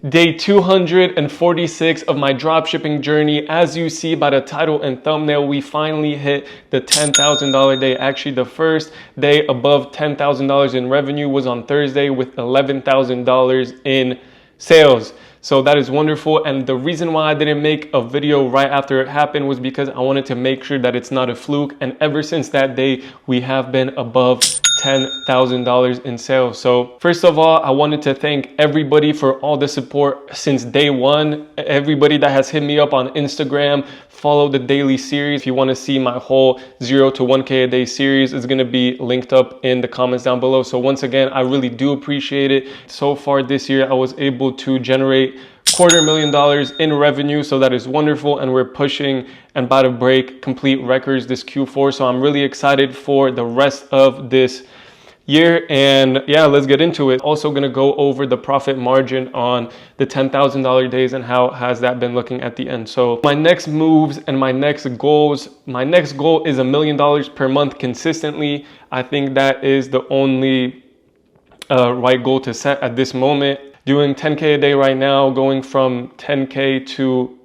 Day 246 of my dropshipping journey. As you see by the title and thumbnail, we finally hit the $10,000 day. Actually, the first day above $10,000 in revenue was on Thursday with $11,000 in sales. So that is wonderful. And the reason why I didn't make a video right after it happened was because I wanted to make sure that it's not a fluke. And ever since that day, we have been above $10,000 in sales. So first of all, I wanted to thank everybody for all the support since day one. Everybody that has hit me up on Instagram, follow the daily series. If you want to see my whole 0 to 1K a day series, it's going to be linked up in the comments down below. So once again, I really do appreciate it. So far this year, I was able to generate $250,000 in revenue, so that is wonderful, and we're pushing and about to break complete records this Q4. So I'm really excited for the rest of this year, and yeah, let's get into it. Also going to go over the profit margin on the $10,000 days and how has that been looking at the end. So my next moves and my next goals, my next goal is $1 million per month consistently. I think that is the only right goal to set at this moment. Doing 10K a day right now, going from 10K to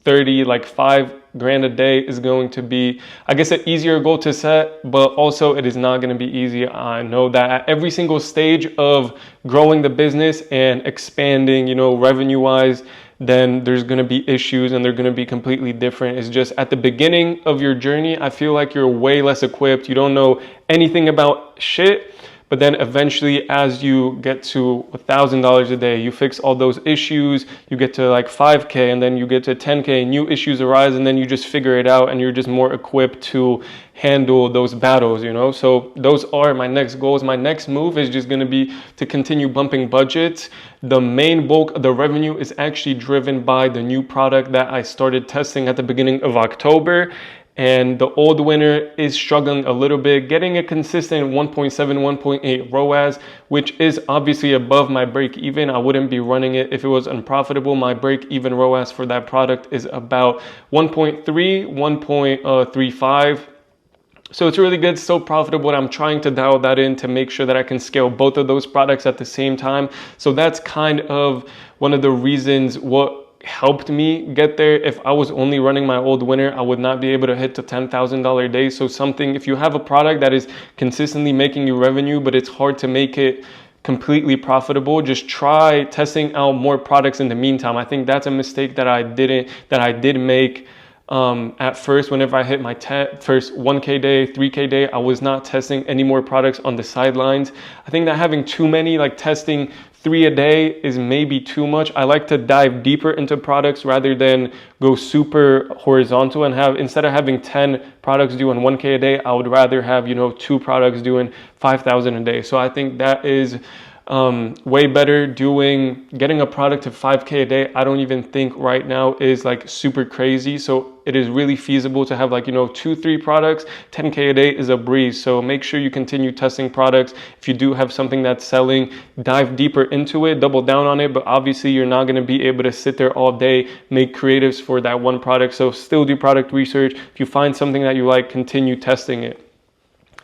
30, like $5,000 a day is going to be, I guess, an easier goal to set, but also it is not going to be easy. I know that at every single stage of growing the business and expanding, revenue wise, then there's going to be issues and they're going to be completely different. It's just at the beginning of your journey, I feel like you're way less equipped. You don't know anything about shit. But then eventually, as you get to $1,000 a day, you fix all those issues, you get to like 5K, and then you get to 10K, new issues arise, and then you just figure it out and you're just more equipped to handle those battles, So those are my next goals. My next move is just going to be to continue bumping budgets. The main bulk of the revenue is actually driven by the new product that I started testing at the beginning of October. And the old winner is struggling a little bit, getting a consistent 1.7, 1.8 ROAS, which is obviously above my break even. I wouldn't be running it if it was unprofitable. My break even ROAS for that product is about 1.3, 1.35. So it's really good, so profitable. I'm trying to dial that in to make sure that I can scale both of those products at the same time. So that's kind of one of the reasons what helped me get there. If I was only running my old winner, I would not be able to hit the $10,000 day. So if you have a product that is consistently making you revenue, but it's hard to make it completely profitable, just try testing out more products in the meantime. I think that's a mistake that I did make. At first, whenever I hit my first 1K day, 3K day, I was not testing any more products on the sidelines. I think that having too many, like testing 3 a day, is maybe too much. I like to dive deeper into products rather than go super horizontal and instead of having 10 products doing 1K a day, I would rather have, 2 products doing 5,000 a day. So I think that is way better. Getting a product to 5K a day, I don't even think right now is like super crazy. So it is really feasible to have 2-3 products. 10K a day is a breeze. So make sure you continue testing products. If you do have something that's selling, dive deeper into it, double down on it. But obviously you're not going to be able to sit there all day, make creatives for that one product. So still do product research. If you find something that you like, continue testing it.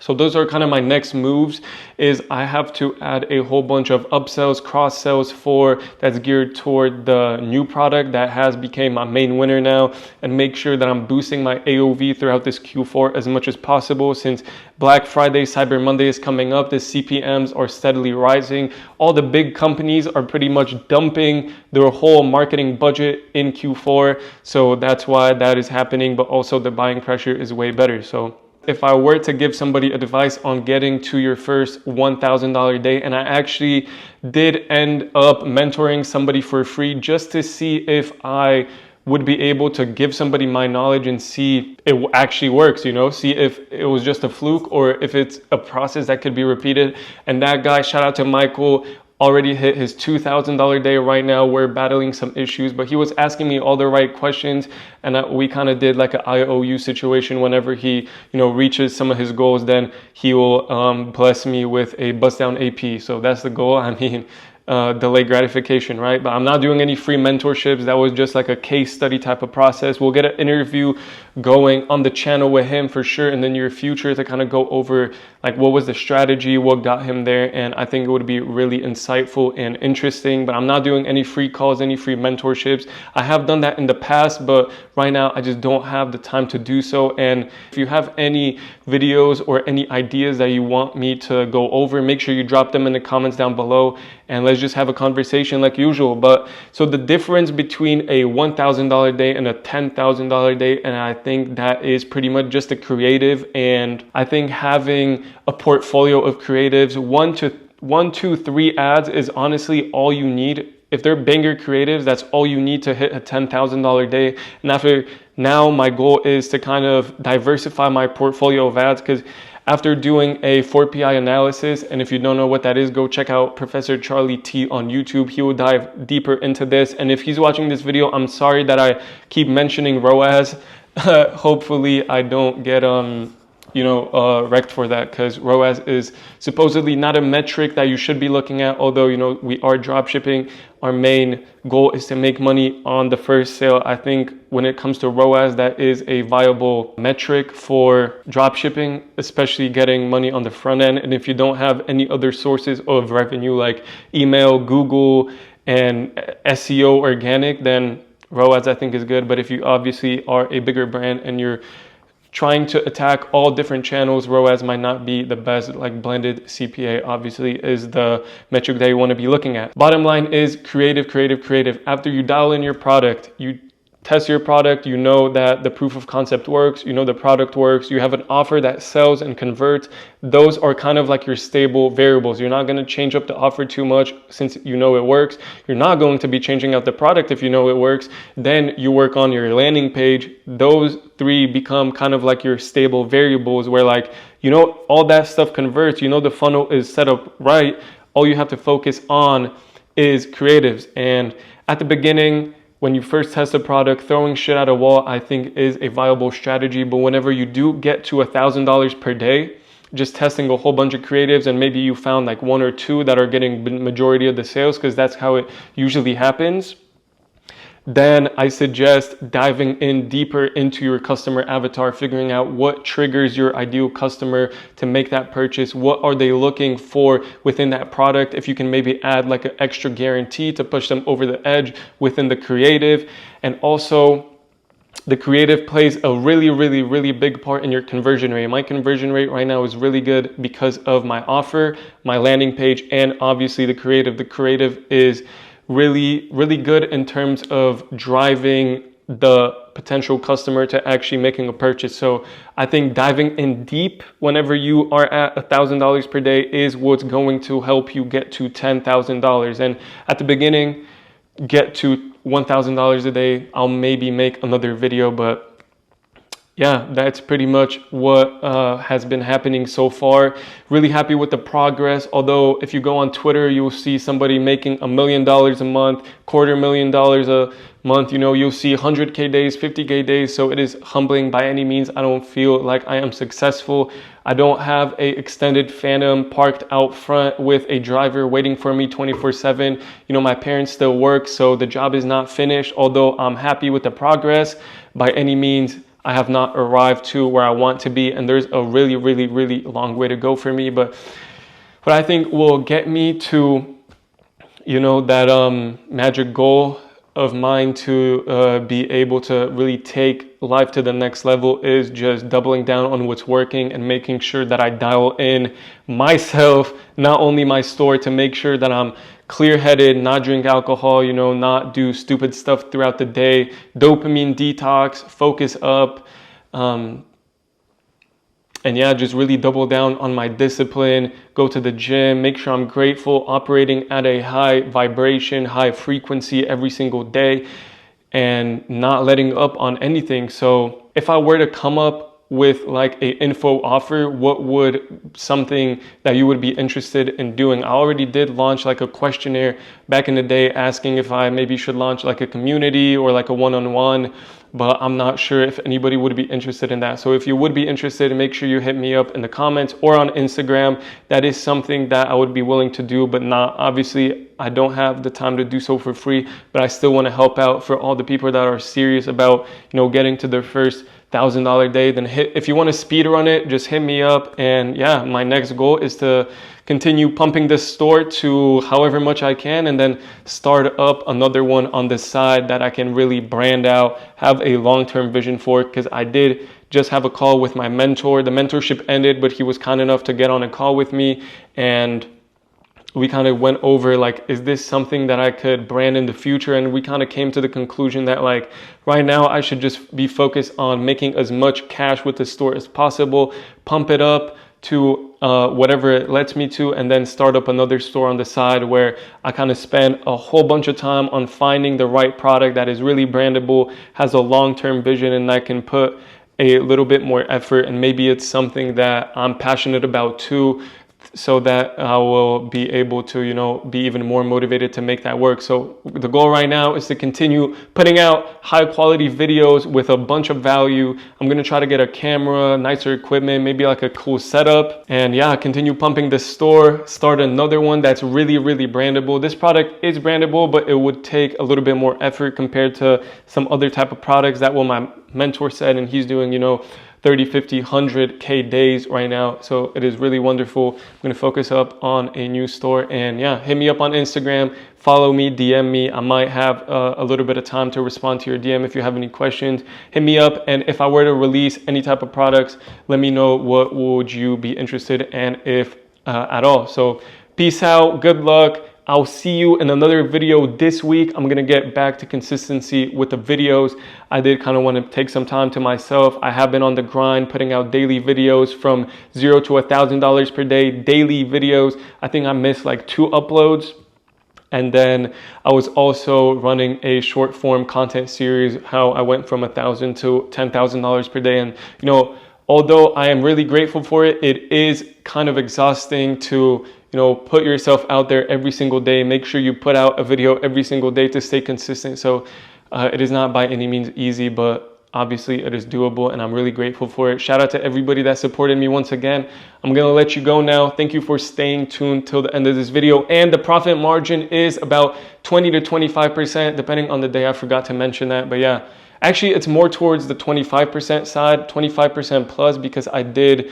So those are kind of my next moves, is I have to add a whole bunch of upsells, cross sells that's geared toward the new product that has become my main winner now, and make sure that I'm boosting my AOV throughout this Q4 as much as possible. Since Black Friday, Cyber Monday is coming up, the CPMs are steadily rising. All the big companies are pretty much dumping their whole marketing budget in Q4. So that's why that is happening, but also the buying pressure is way better. So if I were to give somebody advice on getting to your first $1,000 day, and I actually did end up mentoring somebody for free just to see if I would be able to give somebody my knowledge and see it actually works, see if it was just a fluke or if it's a process that could be repeated. And that guy, shout out to Michael, already hit his $2,000 day right now. We're battling some issues, but he was asking me all the right questions, and we kind of did like an IOU situation. Whenever he, reaches some of his goals, then he will bless me with a bust down AP. So that's the goal. I mean, delayed gratification, right? But I'm not doing any free mentorships. That was just like a case study type of process. We'll get an interview going on the channel with him for sure in the near future to kind of go over like what was the strategy, what got him there. And I think it would be really insightful and interesting. But I'm not doing any free calls, any free mentorships. I have done that in the past, but right now I just don't have the time to do so. And if you have any videos or any ideas that you want me to go over, make sure you drop them in the comments down below, and let's just have a conversation like usual. But so the difference between a $1,000 day and a $10,000 day, and I think that is pretty much just a creative. And I think having a portfolio of creatives, one, two, three ads is honestly all you need. If they're banger creatives, that's all you need to hit a $10,000 day. And after now, my goal is to kind of diversify my portfolio of ads, because after doing a 4PI analysis, and if you don't know what that is, go check out Professor Charlie T on YouTube. He will dive deeper into this. And if he's watching this video, I'm sorry that I keep mentioning ROAS. Hopefully I don't get wrecked for that, because ROAS is supposedly not a metric that you should be looking at. Although, we are drop shipping, our main goal is to make money on the first sale. I think when it comes to ROAS, that is a viable metric for drop shipping, especially getting money on the front end. And if you don't have any other sources of revenue like email, Google, and SEO organic, then ROAS I think is good. But if you obviously are a bigger brand and you're trying to attack all different channels, ROAS might not be the best. Like blended CPA obviously is the metric that you want to be looking at. Bottom line is creative. After you dial in your product, you test your product, you know that the proof of concept works, you know the product works, you have an offer that sells and converts. Those are kind of like your stable variables. You're not going to change up the offer too much since you know it works. You're not going to be changing out the product if you know it works. Then you work on your landing page. Those three become kind of like your stable variables where all that stuff converts, the funnel is set up right. All you have to focus on is creatives. And at the beginning, when you first test a product, throwing shit at a wall, I think is a viable strategy. But whenever you do get to $1,000 per day, just testing a whole bunch of creatives, and maybe you found like one or two that are getting the majority of the sales, because that's how it usually happens, then I suggest diving in deeper into your customer avatar, figuring out what triggers your ideal customer to make that purchase. What are they looking for within that product? If you can maybe add like an extra guarantee to push them over the edge within the creative. And also, the creative plays a really big part in your conversion rate. My conversion rate right now is really good because of my offer, my landing page, and obviously the creative. The creative is really good in terms of driving the potential customer to actually making a purchase. So I think diving in deep whenever you are at $1,000 per day is what's going to help you get to $10,000. And at the beginning, get to $1,000 a day. I'll maybe make another video, but yeah, that's pretty much what has been happening so far. Really happy with the progress. Although if you go on Twitter, you'll see somebody making $1 million a month, $250,000 a month. You'll see 100K days, 50K days. So it is humbling by any means. I don't feel like I am successful. I don't have a extended Phantom parked out front with a driver waiting for me 24/7. My parents still work, so the job is not finished. Although I'm happy with the progress, by any means, I have not arrived to where I want to be, and there's a really long way to go for me. But what I think will get me to, that magic goal of mine to be able to really take life to the next level is just doubling down on what's working and making sure that I dial in myself, not only my store, to make sure that I'm clear-headed, not drink alcohol, not do stupid stuff throughout the day, dopamine detox, focus up, and yeah, just really double down on my discipline, go to the gym, make sure I'm grateful, operating at a high vibration, high frequency every single day, and not letting up on anything. So if I were to come up with like a info offer, what would something that you would be interested in doing? I already did launch like a questionnaire back in the day asking if I maybe should launch like a community or like a one-on-one, but I'm not sure if anybody would be interested in that. So if you would be interested, make sure you hit me up in the comments or on Instagram. That is something that I would be willing to do, but not, obviously, I don't have the time to do so for free, but I still want to help out for all the people that are serious about, getting to their first $1,000 day. Then if you want to speed run it, just hit me up. And yeah, my next goal is to continue pumping this store to however much I can, and then start up another one on the side that I can really brand out, have a long-term vision for, because I did just have a call with my mentor. The mentorship ended, but he was kind enough to get on a call with me, and we kind of went over like, is this something that I could brand in the future? And we kind of came to the conclusion that like right now I should just be focused on making as much cash with the store as possible, pump it up to whatever it lets me to, and then start up another store on the side where I kind of spend a whole bunch of time on finding the right product that is really brandable, has a long-term vision, and I can put a little bit more effort, and maybe it's something that I'm passionate about too, so that I will be able to, be even more motivated to make that work. So the goal right now is to continue putting out high quality videos with a bunch of value. I'm going to try to get a camera, nicer equipment, maybe like a cool setup. And yeah, continue pumping the store, start another one that's really, really brandable. This product is brandable, but it would take a little bit more effort compared to some other type of products that what my mentor said, and he's doing, 30, 50, 100K days right now. So it is really wonderful. I'm going to focus up on a new store, and yeah, hit me up on Instagram, follow me, DM me. I might have a little bit of time to respond to your DM. If you have any questions, hit me up. And if I were to release any type of products, let me know what would you be interested in, if at all. So peace out. Good luck. I'll see you in another video this week. I'm going to get back to consistency with the videos. I did kind of want to take some time to myself. I have been on the grind, putting out daily videos from $0 to $1,000 per day, daily videos. I think I missed like 2 uploads. And then I was also running a short form content series, how I went from $1,000 to $10,000 per day. And, although I am really grateful for it, it is kind of exhausting to put yourself out there every single day. Make sure you put out a video every single day to stay consistent. So it is not by any means easy, but obviously it is doable, and I'm really grateful for it. Shout out to everybody that supported me once again. I'm going to let you go now. Thank you for staying tuned till the end of this video. And the profit margin is about 20 to 25%, depending on the day. I forgot to mention that, but yeah. Actually, it's more towards the 25% side, 25% plus, because I did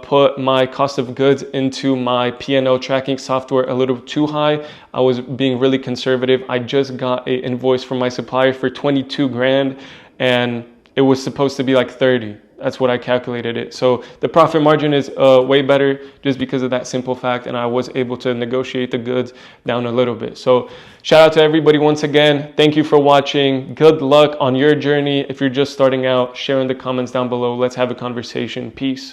put my cost of goods into my P&L tracking software a little too high. I was being really conservative. I just got an invoice from my supplier for 22 grand, and it was supposed to be like 30. That's what I calculated it. So the profit margin is way better just because of that simple fact, and I was able to negotiate the goods down a little bit. So shout out to everybody once again. Thank you for watching. Good luck on your journey. If you're just starting out, share in the comments down below. Let's have a conversation. Peace.